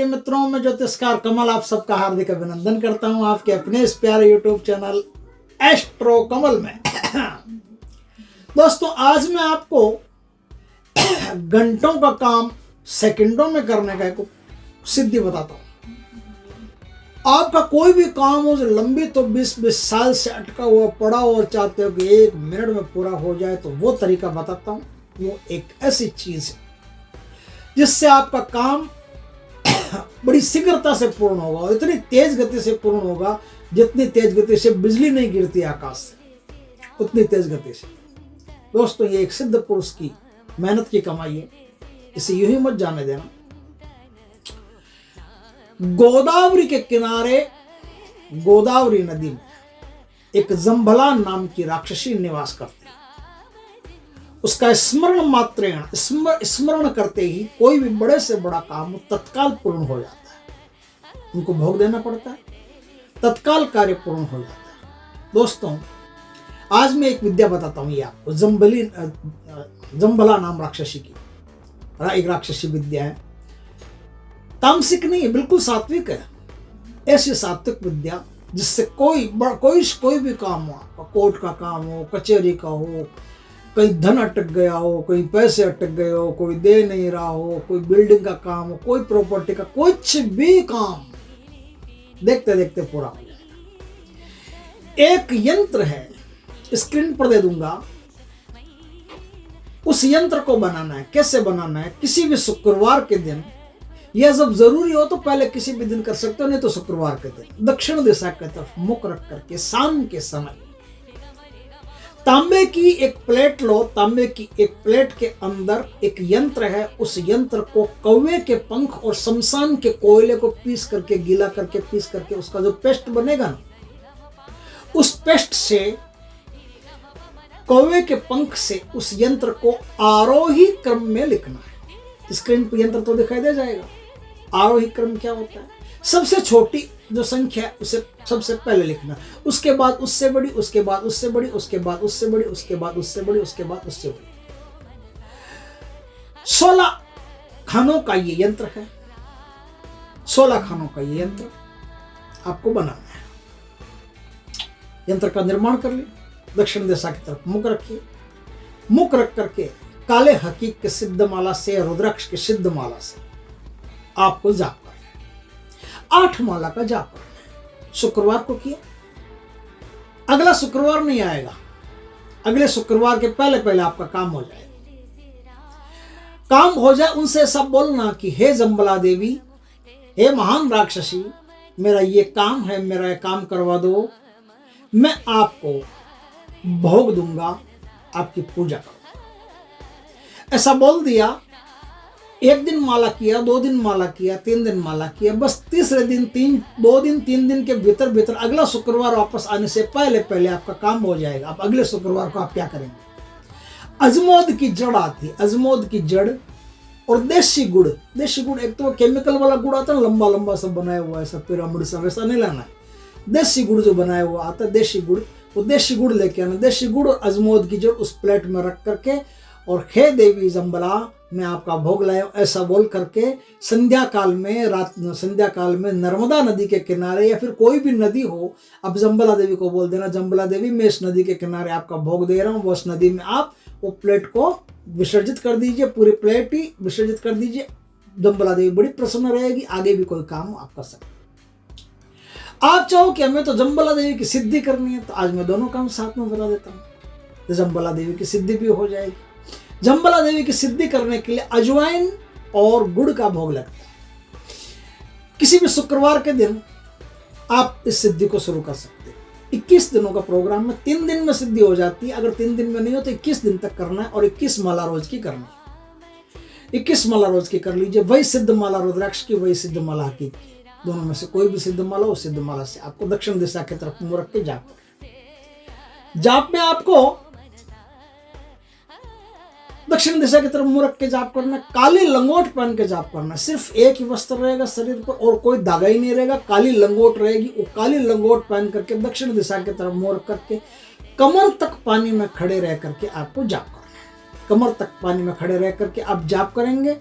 मित्रों में ज्योतिषकार कमल आप सबका हार्दिक अभिनंदन करता हूं आपके अपने इस प्यारे यूट्यूब चैनल एस्ट्रो कमल में। दोस्तों आज मैं आपको घंटों का काम सेकंडों में करने का एक सिद्धि बताता हूं। आपका कोई भी काम हो जो लंबी तो 20-20 साल से अटका हुआ पड़ा हो और चाहते हो कि 1 मिनट में पूरा हो जाए, तो वो तरीका बताता हूं। वो एक ऐसी चीज है जिससे आपका काम बड़ी शीघ्रता से पूर्ण होगा और इतनी तेज गति से पूर्ण होगा जितनी तेज गति से बिजली नहीं गिरती आकाश से, उतनी तेज गति से। दोस्तों ये एक सिद्ध पुरुष की मेहनत की कमाई है, इसे यूं ही मत जाने देना। गोदावरी के किनारे गोदावरी नदी में एक जंभला नाम की राक्षसी निवास करती है। उसका स्मरण मात्रेण स्मरण करते ही कोई भी बड़े से बड़ा काम तत्काल पूर्ण हो जाता है। उनको भोग देना पड़ता है, तत्काल कार्य पूर्ण हो जाता है। दोस्तों आज मैं एक विद्या बताता हूं ये आपको, जंभला नाम राक्षसी की एक राक्षसी विद्या है। तामसिक नहीं है, बिल्कुल सात्विक है। ऐसी सात्विक विद्या जिससे कोई भी काम हो, कोर्ट का काम हो, कचहरी का हो, कहीं धन अटक गया हो, कहीं पैसे अटक गए हो, कोई दे नहीं रहा हो, कोई बिल्डिंग का काम हो, कोई प्रॉपर्टी का, कुछ भी काम देखते देखते पूरा हो जाएगा। एक यंत्र है, स्क्रीन पर दे दूंगा। उस यंत्र को बनाना है। कैसे बनाना है? किसी भी शुक्रवार के दिन, यह जब जरूरी हो तो पहले किसी भी दिन कर सकते हो, नहीं तो शुक्रवार के दिन दक्षिण दिशा की तरफ मुख रख करके शाम के समय तांबे की एक प्लेट लो। तांबे की एक प्लेट के अंदर एक यंत्र है। उस यंत्र को कौवे के पंख और शमशान के कोयले को पीस करके, गीला करके, पीस करके उसका जो पेस्ट बनेगा ना, उस पेस्ट से, कौवे के पंख से उस यंत्र को आरोही क्रम में लिखना है। स्क्रीन पर यंत्र तो दिखाई दे जाएगा। आरोही क्रम क्या होता है? सबसे छोटी जो संख्या है उसे सबसे पहले लिखना, उसके बाद उससे बड़ी, उसके बाद उससे बड़ी, उसके बाद उससे बड़ी, उसके बाद उससे बड़ी, उसके बाद उससे बड़ी। 16 खानों का ये यंत्र है। 16 खानों का ये यंत्र आपको बनाना है। यंत्र का निर्माण कर लिया, दक्षिण दिशा की तरफ मुख रखिए। मुख रख करके काले हकीक के सिद्ध माला से, रुद्राक्ष के सिद्ध माला से आपको जाप करना है। 8 माला का जाप करना है। शुक्रवार को किया, अगला शुक्रवार नहीं आएगा, अगले शुक्रवार के पहले पहले आपका काम हो जाएगा। काम हो जाए उनसे सब बोलना कि हे जंभला देवी, हे महान राक्षसी, मेरा ये काम है, मेरा ये काम करवा दो, मैं आपको भोग दूंगा, आपकी पूजा करूंगा। ऐसा बोल दिया। 1 दिन माला किया, 2 दिन माला किया, 3 दिन माला किया, बस तीसरे दिन 3 दिन के भीतर भीतर अगला शुक्रवार वापस आने से पहले पहले आपका काम हो जाएगा। अब अगले शुक्रवार को आप क्या करेंगे? अजमोद की जड़ आती है, अजमोद की जड़ और देसी गुड़। देसी गुड़ एक तो केमिकल वाला गुड़ आता है, लंबा लंबा सब बनाया हुआ है, सब पिरामिड सा, वैसा नहीं लाना है। देसी गुड़ जो बनाया हुआ आता है, देसी गुड़, वो देसी गुड़ लेके आना। देसी गुड़ और अजमोद की जड़ उस प्लेट में रख करके, और हे देवी जंभला, मैं आपका भोग लाया हूं, ऐसा बोल करके संध्या काल में नर्मदा नदी के किनारे या फिर कोई भी नदी हो, अब जंभला देवी को बोल देना, जंभला देवी मैं इस नदी के किनारे आपका भोग दे रहा हूं। वो उस नदी में आप वो प्लेट को विसर्जित कर दीजिए, पूरी प्लेट ही विसर्जित कर दीजिए। जंभला देवी बड़ी प्रसन्न रहेगी, आगे भी कोई काम आप कर सकते। आप चाहो कि हमें तो जंभला देवी की सिद्धि करनी है, तो आज मैं दोनों काम साथ में बता देता हूँ। जंभला देवी की सिद्धि भी हो जाएगी। जंभला देवी की सिद्धि करने के लिए अजवाइन और गुड़ का भोग लगता है। किसी भी शुक्रवार के दिन आप इस सिद्धि को शुरू कर सकते हैं। 21 दिनों का प्रोग्राम में 3 दिन में सिद्धि हो जाती है। अगर 3 दिन में नहीं हो तो 21 दिन तक करना है, और 21 माला रोज की करनी है। 21 माला रोज की कर लीजिए। वही सिद्ध माला रुद्राक्ष की, वही सिद्ध माला हकीक की, दोनों में से कोई भी सिद्ध माला, उस सिद्ध माला से आपको दक्षिण दिशा की तरफ मुंह रख के जाप करना। जाप में आपको दक्षिण दिशा की तरफ मुंह रख के जाप करना। काली लंगोट पहन के जाप करना। सिर्फ एक ही वस्त्र रहेगा शरीर पर और कोई धागा ही नहीं रहेगा, काली लंगोट रहेगी। वो काली लंगोट पहन करके दक्षिण दिशा की तरफ मुंह रख करके कमर तक पानी में खड़े रह करके आपको जाप करना है। कमर तक पानी में खड़े रह करके आप जाप करेंगे।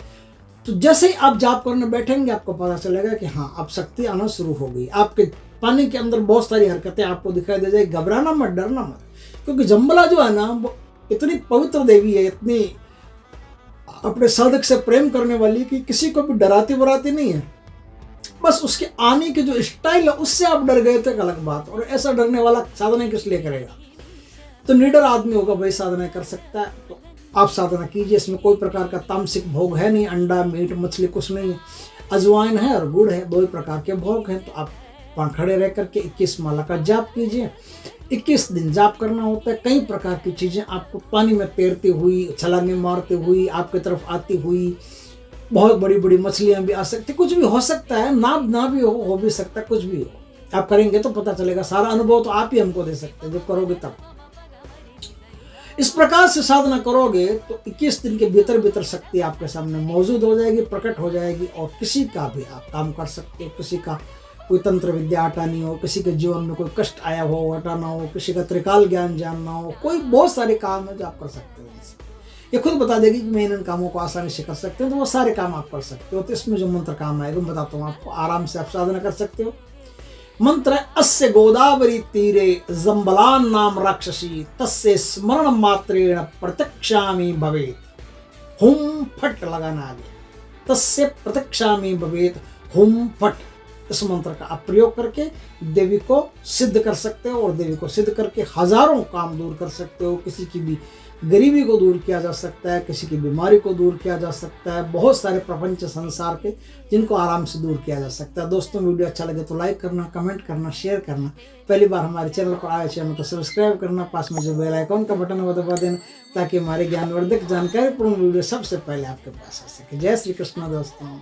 तो जैसे ही आप जाप करने बैठेंगे आपको पता चलेगा कि हाँ अब शक्ति आना शुरू हो गई। आपके पानी के अंदर बहुत सारी हरकतें आपको दिखाई दे जाएगी। घबराना मत, डरना मत, क्योंकि जम्बला जो है ना वो इतनी पवित्र देवी है, इतनी अपने साधक से प्रेम करने वाली कि किसी को भी डराती बराती नहीं है। बस उसके आने की जो स्टाइल है उससे आप डर गए तो एक अलग बात, और ऐसा डरने वाला साधना किस लिए करेगा। तो निडर आदमी होगा वही साधना कर सकता है। तो आप साधना कीजिए, इसमें कोई प्रकार का तामसिक भोग है नहीं, अंडा मीट मछली कुछ नहीं है, अजवाइन है और गुड़ है, दो ही प्रकार के भोग हैं। तो आप वहाँ खड़े रह करके 21 माला का जाप कीजिए। 21 दिन जाप करना होता है। कई प्रकार की चीज़ें आपको पानी में तैरती हुई, छलांगे मारती हुई, आपकी तरफ आती हुई, बहुत बड़ी बड़ी मछलियाँ भी आ सकती, कुछ भी हो सकता है, ना भी हो भी सकता है, कुछ भी हो। आप करेंगे तो पता चलेगा। सारा अनुभव तो आप ही हमको दे सकते हैं जब करोगे तब। इस प्रकार से साधना करोगे तो 21 दिन के भीतर भीतर शक्ति आपके सामने मौजूद हो जाएगी, प्रकट हो जाएगी, और किसी का भी आप काम कर सकते हो। किसी का कोई तंत्र विद्या हटानी हो, किसी के जीवन में कोई कष्ट आया हो हटाना हो, किसी का त्रिकाल ज्ञान जानना हो, कोई बहुत सारे काम है जो आप कर सकते हो। ये खुद बता देगी कि मैं इन कामों को आसानी से कर सकते हो, तो वो सारे काम आप कर सकते हो। तो इसमें जो मंत्र काम आएगा मैं बताता हूँ आपको, आराम से आप साधना कर सकते हो। मंत्र है अस्य गोदावरी तीरे जम्बलान नाम राक्षसी तस्य स्मरण मात्रेण प्रत्यक्षामि भवेत। हुम फट लगाना आगे, तस्य प्रत्यक्षामि भवेत, हुम फट। इस मंत्र का आप प्रयोग करके देवी को सिद्ध कर सकते हो, और देवी को सिद्ध करके हजारों काम दूर कर सकते हो। किसी की भी गरीबी को दूर किया जा सकता है, किसी की बीमारी को दूर किया जा सकता है, बहुत सारे प्रपंच संसार के जिनको आराम से दूर किया जा सकता है। दोस्तों वीडियो अच्छा लगे तो लाइक करना, कमेंट करना, शेयर करना। पहली बार हमारे चैनल पर आए चैनल को सब्सक्राइब करना, पास में जो बेल आइकॉन का बटन है वो दबा देना, ताकि हमारे ज्ञानवर्धक जानकारीपूर्ण वीडियो सबसे पहले आपके पास आ सके। जय श्री कृष्ण दोस्तों।